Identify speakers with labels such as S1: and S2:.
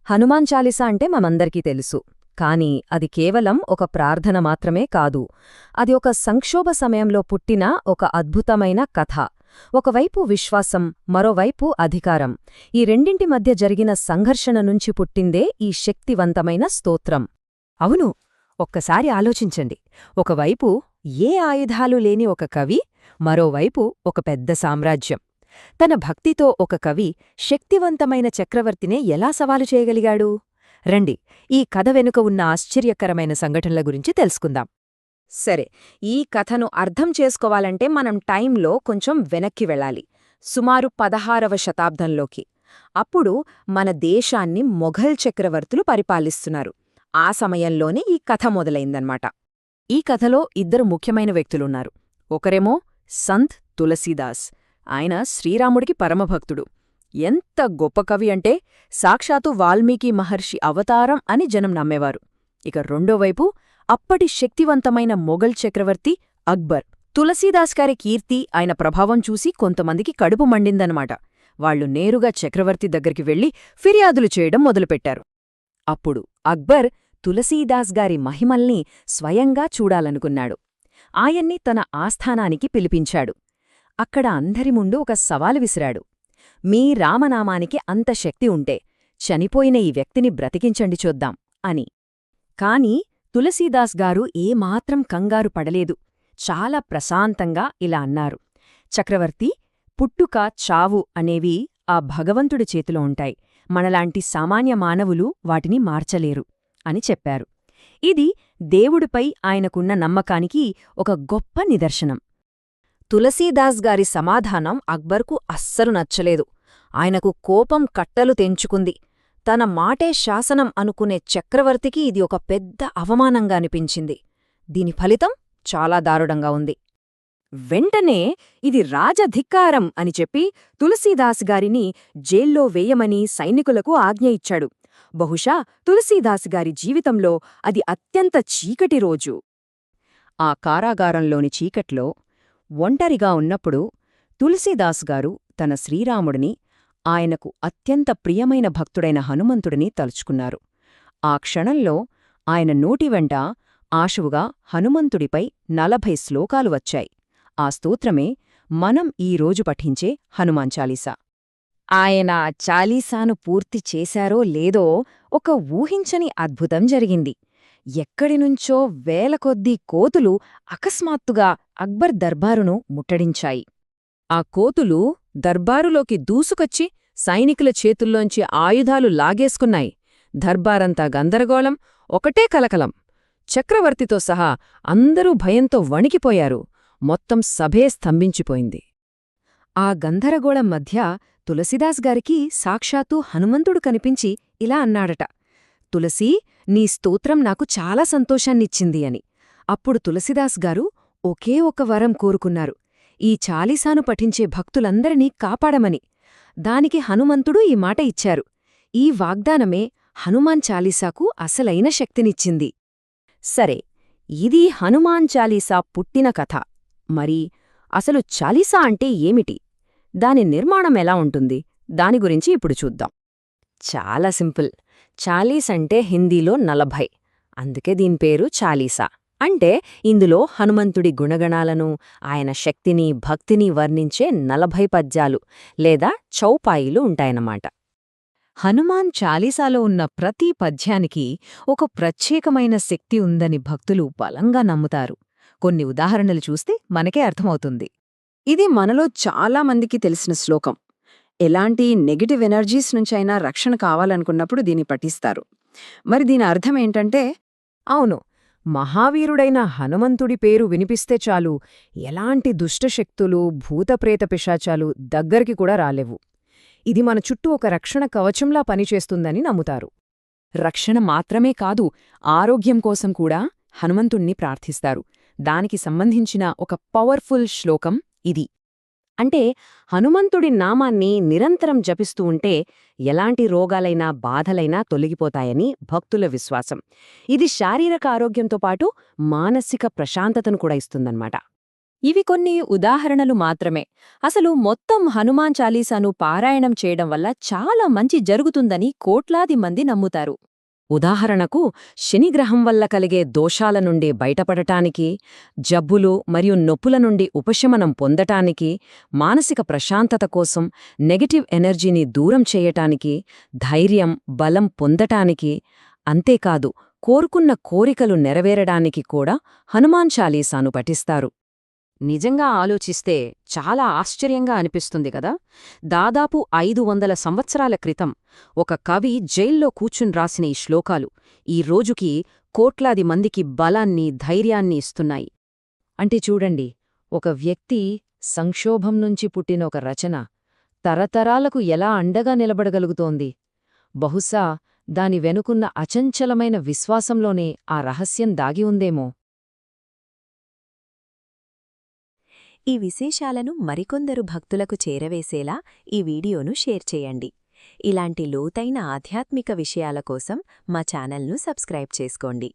S1: హనుమాన్ చాలీసా అంటే మనందరికీ తెలుసు. కానీ అది కేవలం ఒక ప్రార్థన మాత్రమే కాదు. అది ఒక సంక్షోభ సమయంలో పుట్టిన ఒక అద్భుతమైన కథ. ఒకవైపు విశ్వాసం, మరోవైపు అధికారం. ఈ రెండింటి మధ్య జరిగిన సంఘర్షణ నుంచి పుట్టిందే ఈ శక్తివంతమైన స్తోత్రం. అవును, ఒక్కసారి ఆలోచించండి. ఒకవైపు ఏ ఆయుధాలు లేని ఒక కవి, మరోవైపు ఒక పెద్ద సామ్రాజ్యం. తన భక్తితో ఒక కవి శక్తివంతమైన చక్రవర్తినే ఎలా సవాలు చేయగలిగాడు? రండి, ఈ కథ వెనుక ఉన్న ఆశ్చర్యకరమైన సంఘటనల గురించి తెలుసుకుందాం. సరే, ఈ కథను అర్థం చేసుకోవాలంటే మనం టైంలో కొంచెం వెనక్కి వెళ్ళాలి, సుమారు 16వ శతాబ్దంలోకి. అప్పుడు మన దేశాన్ని మొఘల్ చక్రవర్తులు పరిపాలిస్తున్నారు. ఆ సమయంలోనే ఈ కథ మొదలైందన్నమాట. ఈ కథలో ఇద్దరు ముఖ్యమైన వ్యక్తులున్నారు. ఒకరేమో సంత్ తులసీదాస్. ఆయన శ్రీరాముడికి పరమభక్తుడు. ఎంత గొప్ప కవి అంటే సాక్షాత్తు వాల్మీకి మహర్షి అవతారం అని జనం నమ్మేవారు. ఇక రెండోవైపు అప్పటి శక్తివంతమైన మొఘల్ చక్రవర్తి అక్బర్. తులసీదాస్ గారి కీర్తి, ఆయన ప్రభావం చూసి కొంతమందికి కడుపు మండిందన్నమాట. వాళ్లు నేరుగా చక్రవర్తి దగ్గరికి వెళ్లి ఫిర్యాదులు చేయడం మొదలుపెట్టారు. అప్పుడు అక్బర్ తులసీదాస్ గారి మహిమల్ని స్వయంగా చూడాలనుకున్నాడు. ఆయన్ని తన ఆస్థానానికి పిలిపించాడు. అక్కడ అందరి ముందు ఒక సవాలు విసిరాడు. మీ రామనామానికి అంత శక్తి ఉంటే చనిపోయిన ఈ వ్యక్తిని బ్రతికించండి చూద్దాం అని. కాని తులసీదాస్ గారు ఏమాత్రం కంగారు పడలేదు. చాలా ప్రశాంతంగా ఇలా అన్నారు: చక్రవర్తి, పుట్టుక, చావు అనేవి ఆ భగవంతుడి చేతిలో ఉంటాయి. మనలాంటి సామాన్య మానవులు వాటిని మార్చలేరు అని చెప్పారు. ఇది దేవుడిపై ఆయనకున్న నమ్మకానికి ఒక గొప్ప నిదర్శనం. తులసీదాస్ గారి సమాధానం అక్బర్కు అస్సలు నచ్చలేదు. ఆయనకు కోపం కట్టలు తెంచుకుంది. తన మాటే శాసనం అనుకునే చక్రవర్తికి ఇది ఒక పెద్ద అవమానంగా అనిపించింది. దీని ఫలితం చాలా దారుణంగా ఉంది. వెంటనే ఇది రాజధిక్కారం అని చెప్పి తులసీదాస్ గారిని జైల్లో వేయమని సైనికులకు ఆజ్ఞ ఇచ్చాడు. బహుశా తులసీదాస్ గారి జీవితంలో అది అత్యంత చీకటి రోజు. ఆ కారాగారంలోని చీకట్లో ఒంటరిగా ఉన్నప్పుడు తులసీదాస్ గారు తన శ్రీరాముడిని, ఆయనకు అత్యంత ప్రియమైన భక్తుడైన హనుమంతుడిని తలుచుకున్నారు. ఆ క్షణంలో ఆయన నోటివెంట ఆశువుగా హనుమంతుడిపై 40 శ్లోకాలు వచ్చాయి. ఆ స్తోత్రమే మనం ఈరోజు పఠించే హనుమాన్ చాలీసా. ఆయన చాలీసాను పూర్తి చేశారో లేదో ఒక ఊహించని అద్భుతం జరిగింది. ఎక్కడినుంచో వేల కొద్దీ కోతులు అకస్మాత్తుగా అక్బర్ దర్బారును ముట్టడించాయి. ఆ కోతులు దర్బారులోకి దూసుకొచ్చి సైనికుల చేతుల్లోంచి ఆయుధాలు లాగేసుకున్నాయి. దర్బారంతా గందరగోళం, ఒకటే కలకలం. చక్రవర్తితో సహా అందరూ భయంతో వణికిపోయారు. మొత్తం సభే స్తంభించిపోయింది. ఆ గందరగోళం మధ్య తులసీదాస్ గారికి సాక్షాత్తూ హనుమంతుడు కనిపించి ఇలా అన్నాడట: తులసీ, నీ స్తోత్రం నాకు చాలా సంతోషాన్నిచ్చింది అని. అప్పుడు తులసీదాస్ గారు ఒకే ఒక వరం కోరుకున్నారు: ఈ చాలీసాను పఠించే భక్తులందరినీ కాపాడమని. దానికి హనుమంతుడు ఈ మాట ఇచ్చారు. ఈ వాగ్దానమే హనుమాన్ చాలీసాకు అసలైన శక్తినిచ్చింది. సరే, ఇది హనుమాన్ చాలీసా పుట్టిన కథ. మరి అసలు చాలీసా అంటే ఏమిటి? దాని నిర్మాణం ఎలా ఉంటుంది? దాని గురించి ఇప్పుడు చూద్దాం. చాలా సింపుల్. చాలీస్ అంటే హిందీలో 40. అందుకే దీని పేరు చాలీసా. అంటే ఇందులో హనుమంతుడి గుణగణాలను, ఆయన శక్తిని, భక్తిని వర్ణించే 40 పద్యాలు లేదా చౌపాయిలు ఉంటాయన్నమాట. హనుమాన్ చాలీసాలో ఉన్న ప్రతి పద్యానికి ఒక ప్రత్యేకమైన శక్తి ఉందని భక్తులు బలంగా నమ్ముతారు. కొన్ని ఉదాహరణలు చూస్తే మనకే అర్థమవుతుంది. ఇది మనలో చాలా మందికి తెలిసిన శ్లోకం. ఎలాంటి నెగటివ్ ఎనర్జీస్ నుంచైనా రక్షణ కావాలనుకున్నప్పుడు దీన్ని పఠిస్తారు. మరి దీని అర్థమేంటంటే, అవును, మహావీరుడైన హనుమంతుడి పేరు వినిపిస్తే చాలు ఎలాంటి దుష్టశక్తులు, భూతప్రేత పిశాచాలు దగ్గరికి కూడా రాలేవు. ఇది మన చుట్టూ ఒక రక్షణ కవచంలా పనిచేస్తుందని నమ్ముతారు. రక్షణ మాత్రమే కాదు, ఆరోగ్యం కోసం కూడా హనుమంతుణ్ణి ప్రార్థిస్తారు. దానికి సంబంధించిన ఒక పవర్ఫుల్ శ్లోకం ఇది. అంటే హనుమంతుడి నామాన్ని నిరంతరం జపిస్తూ ఉంటే ఎలాంటి రోగాలైనా, బాధలైనా తొలగిపోతాయని భక్తుల విశ్వాసం. ఇది శారీరక ఆరోగ్యంతో పాటు మానసిక ప్రశాంతతను కూడా ఇస్తుందన్నమాట.
S2: ఇవి కొన్ని ఉదాహరణలు మాత్రమే. అసలు మొత్తం హనుమాన్ చాలీసాను పారాయణం చేయడం వల్ల చాలా మంచి జరుగుతుందని కోట్లాది మంది నమ్ముతారు.
S1: ఉదాహరణకు శనిగ్రహం వల్ల కలిగే దోషాల నుండి బయటపడటానికి, జబ్బులు మరియు నొప్పుల నుండి ఉపశమనం పొందటానికి, మానసిక ప్రశాంతత కోసం, నెగటివ్ ఎనర్జీని దూరం చేయటానికి, ధైర్యం, బలం పొందటానికి, అంతేకాదు కోరుకున్న కోరికలు నెరవేరడానికి కూడా హనుమాన్ చాలీసాను పఠిస్తారు. నిజంగా ఆలోచిస్తే చాలా ఆశ్చర్యంగా అనిపిస్తుంది కదా. దాదాపు 500 సంవత్సరాల క్రితం ఒక కవి జైల్లో కూర్చుని రాసిన ఈ శ్లోకాలు ఈ రోజుకి కోట్లాది మందికి బలాన్ని, ధైర్యాన్ని ఇస్తున్నాయి. అంటే చూడండి, ఒక వ్యక్తి సంక్షోభం నుంచి పుట్టిన ఒక రచన తరతరాలకు ఎలా అండగా నిలబడగలుగుతోంది. బహుశా దాని వెనుకున్న అచంచలమైన విశ్వాసంలోనే ఆ రహస్యం దాగి ఉందేమో.
S3: ఈ విశేషాలను మరికొందరు భక్తులకు చేరవేసేలా ఈ వీడియోను షేర్ చేయండి. ఇలాంటి లోతైన ఆధ్యాత్మిక విషయాల కోసం మా ఛానల్ను సబ్స్క్రైబ్ చేసుకోండి.